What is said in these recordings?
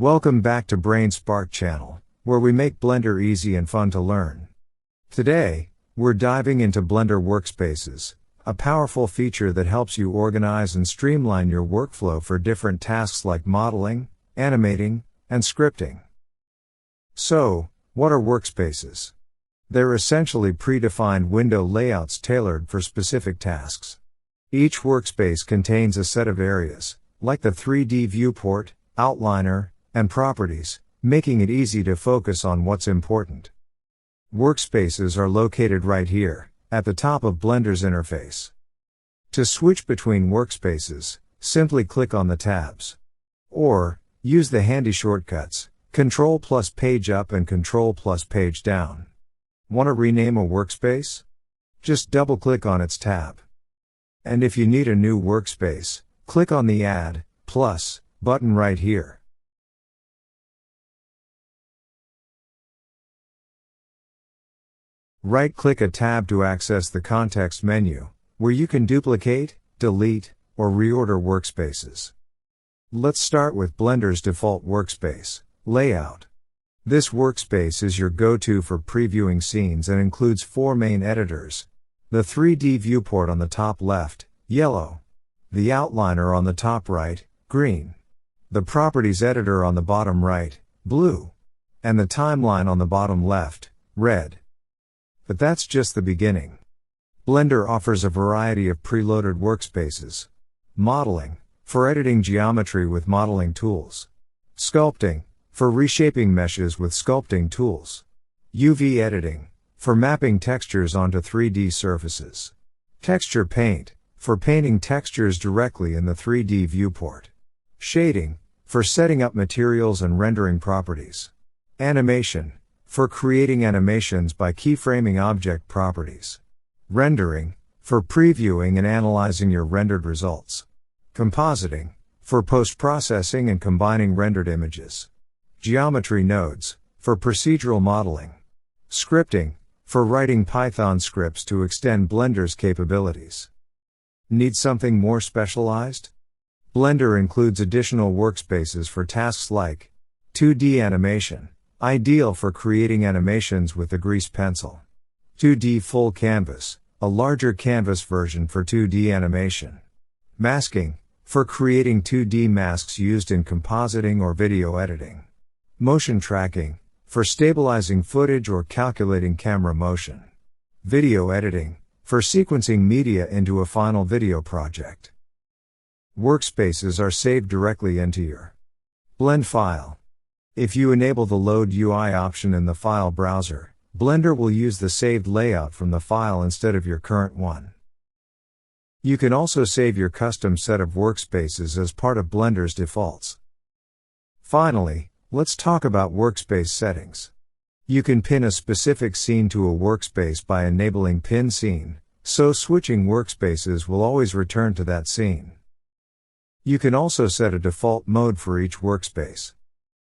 Welcome back to Brain Spark channel, where we make Blender easy and fun to learn. Today, we're diving into Blender Workspaces, a powerful feature that helps you organize and streamline your workflow for different tasks like modeling, animating, and scripting. So, what are workspaces? They're essentially predefined window layouts tailored for specific tasks. Each workspace contains a set of areas, like the 3D viewport, outliner, and properties, making it easy to focus on what's important. Workspaces are located right here, at the top of Blender's interface. To switch between workspaces, simply click on the tabs. Or, use the handy shortcuts, Ctrl plus page up and Ctrl plus page down. Want to rename a workspace? Just double-click on its tab. And if you need a new workspace, click on the Add, Plus, button right here. Right-click a tab to access the context menu, where you can duplicate, delete, or reorder workspaces. Let's start with Blender's default workspace, Layout. This workspace is your go-to for previewing scenes and includes 4 main editors. The 3D viewport on the top left, yellow. The outliner on the top right, green. The properties editor on the bottom right, blue. And the timeline on the bottom left, red. But that's just the beginning. Blender offers a variety of preloaded workspaces. Modeling, for editing geometry with modeling tools. Sculpting, for reshaping meshes with sculpting tools. UV editing, for mapping textures onto 3D surfaces. Texture paint, for painting textures directly in the 3D viewport. Shading, for setting up materials and rendering properties. Animation, for creating animations by keyframing object properties. Rendering, for previewing and analyzing your rendered results. Compositing, for post-processing and combining rendered images. Geometry nodes, for procedural modeling. Scripting, for writing Python scripts to extend Blender's capabilities. Need something more specialized? Blender includes additional workspaces for tasks like 2D animation, ideal for creating animations with the grease pencil. 2D full canvas, a larger canvas version for 2D animation. Masking, for creating 2D masks used in compositing or video editing. Motion tracking, for stabilizing footage or calculating camera motion. Video editing, for sequencing media into a final video project. Workspaces are saved directly into your Blend file. If you enable the Load UI option in the file browser, Blender will use the saved layout from the file instead of your current one. You can also save your custom set of workspaces as part of Blender's defaults. Finally, let's talk about workspace settings. You can pin a specific scene to a workspace by enabling Pin Scene, so switching workspaces will always return to that scene. You can also set a default mode for each workspace.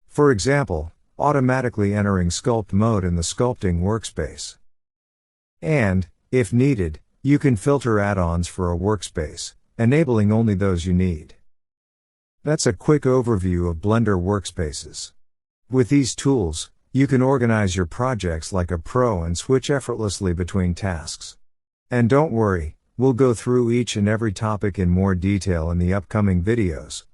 For example, automatically entering Sculpt mode in the Sculpting workspace. And, if needed, you can filter add-ons for a workspace, enabling only those you need. That's a quick overview of Blender Workspaces. With these tools, you can organize your projects like a pro and switch effortlessly between tasks. And don't worry, we'll go through each and every topic in more detail in the upcoming videos.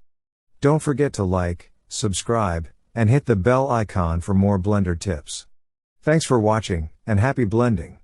Don't forget to like, subscribe, and hit the bell icon for more Blender tips. Thanks for watching, and happy blending!